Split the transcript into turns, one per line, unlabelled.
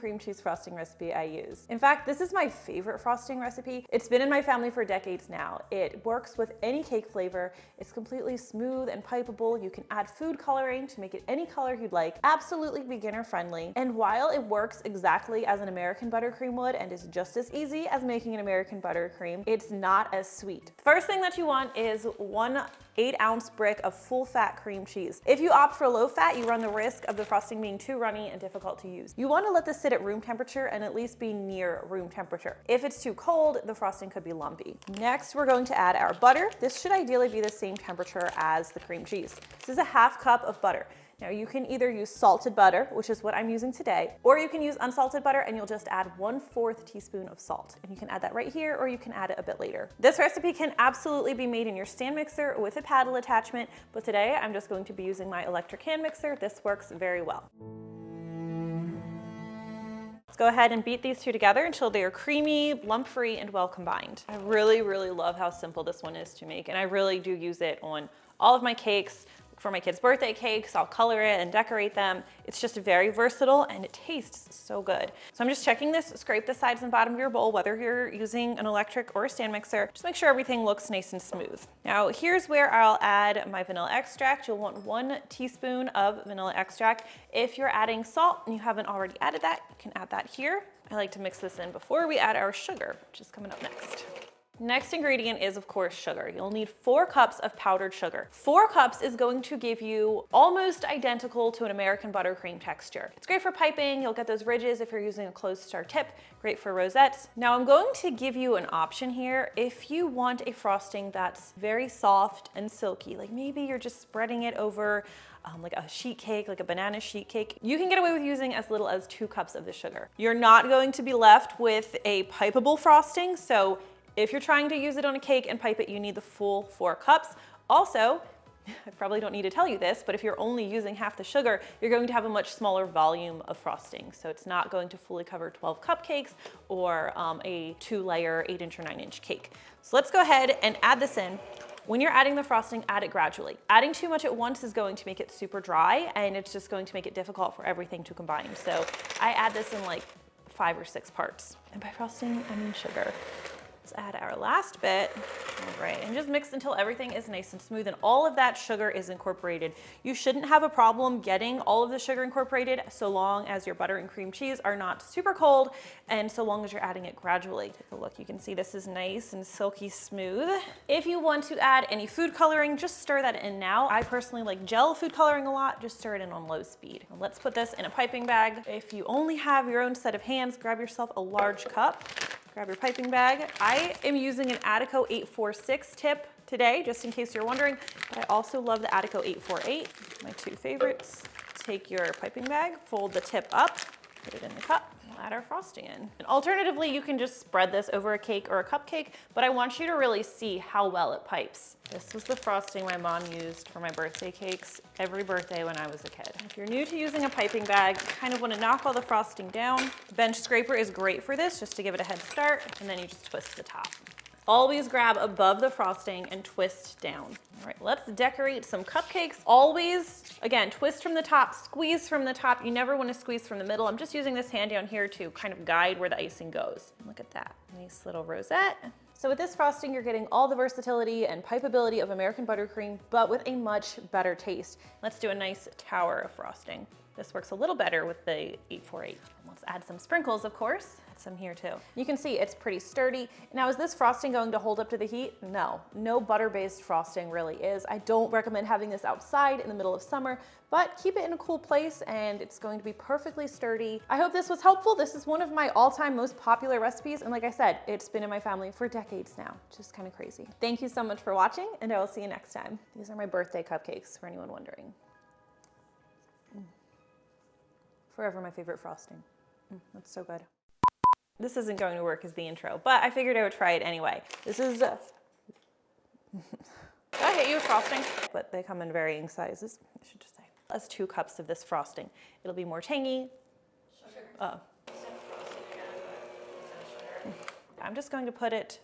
cream cheese frosting recipe I use. In fact, this is my favorite frosting recipe. It's been in my family for decades now. It works with any cake flavor. It's completely smooth and pipeable. You can add food coloring to make it any color you'd like. Absolutely beginner friendly. And while it works exactly as an American buttercream would and is just as easy as making an American buttercream, it's not as sweet. First thing that you want is 1 8-ounce brick of full-fat cream cheese. If you opt for low fat, you run the risk of the frosting being too runny and difficult to use. You want to let this sit at room temperature and at least be near room temperature. If it's too cold, the frosting could be lumpy. Next, we're going to add our butter. This should ideally be the same temperature as the cream cheese. This is a 1/2 cup of butter. Now you can either use salted butter, which is what I'm using today, or you can use unsalted butter and you'll just add 1/4 teaspoon of salt. And you can add that right here, or you can add it a bit later. This recipe can absolutely be made in your stand mixer with a paddle attachment, but today I'm just going to be using my electric hand mixer. This works very well. Let's go ahead and beat these two together until they are creamy, lump-free, and well combined. I really, really love how simple this one is to make, and I really do use it on all of my cakes. For my kids' birthday cakes, I'll color it and decorate them. It's just very versatile and it tastes so good. So I'm just checking this, scrape the sides and bottom of your bowl, whether you're using an electric or a stand mixer. Just make sure everything looks nice and smooth. Now here's where I'll add my vanilla extract. You'll want 1 teaspoon of vanilla extract. If you're adding salt and you haven't already added that, you can add that here. I like to mix this in before we add our sugar, which is coming up next. Next ingredient is, of course, sugar. You'll need 4 cups of powdered sugar. 4 cups is going to give you almost identical to an American buttercream texture. It's great for piping. You'll get those ridges if you're using a closed star tip. Great for rosettes. Now I'm going to give you an option here. If you want a frosting that's very soft and silky, like maybe you're just spreading it over like a sheet cake, like a banana sheet cake, you can get away with using as little as 2 cups of the sugar. You're not going to be left with a pipeable frosting, so if you're trying to use it on a cake and pipe it, you need the full 4 cups. Also, I probably don't need to tell you this, but if you're only using half the sugar, you're going to have a much smaller volume of frosting. So it's not going to fully cover 12 cupcakes or a 2-layer 8-inch or 9-inch cake. So let's go ahead and add this in. When you're adding the frosting, add it gradually. Adding too much at once is going to make it super dry, and it's just going to make it difficult for everything to combine. So I add this in like 5 or 6 parts. And by frosting, I mean sugar. Let's add our last bit. All right, and just mix until everything is nice and smooth and all of that sugar is incorporated. You shouldn't have a problem getting all of the sugar incorporated so long as your butter and cream cheese are not super cold and so long as you're adding it gradually. Take a look, you can see this is nice and silky smooth. If you want to add any food coloring, just stir that in now. I personally like gel food coloring a lot, just stir it in on low speed. Now let's put this in a piping bag. If you only have your own set of hands, grab yourself a large cup. Grab your piping bag. I am using an Attico 846 tip today, just in case you're wondering, but I also love the Attico 848, my 2 favorites. Take your piping bag, fold the tip up, put it in the cup, we'll add our frosting in. And alternatively, you can just spread this over a cake or a cupcake, but I want you to really see how well it pipes. This was the frosting my mom used for my birthday cakes every birthday when I was a kid. If you're new to using a piping bag, you kind of want to knock all the frosting down. The bench scraper is great for this, just to give it a head start, and then you just twist the top. Always grab above the frosting and twist down. All right, let's decorate some cupcakes. Always, again, twist from the top, squeeze from the top. You never want to squeeze from the middle. I'm just using this hand down here to kind of guide where the icing goes. Look at that, nice little rosette. So with this frosting, you're getting all the versatility and pipeability of American buttercream, but with a much better taste. Let's do a nice tower of frosting. This works a little better with the 848. Let's add some sprinkles, of course. Add some here too. You can see it's pretty sturdy. Now, is this frosting going to hold up to the heat? No, no butter-based frosting really is. I don't recommend having this outside in the middle of summer, but keep it in a cool place and it's going to be perfectly sturdy. I hope this was helpful. This is one of my all-time most popular recipes. And like I said, it's been in my family for decades now, just kind of crazy. Thank you so much for watching and I will see you next time. These are my birthday cupcakes for anyone wondering. Forever my favorite frosting. That's so good. This isn't going to work as the intro, but I figured I would try it anyway. This is, did I hit you with frosting? But they come in varying sizes, I should just say. That's 2 cups of this frosting. It'll be more tangy. Sugar. Oh. I'm just going to put it,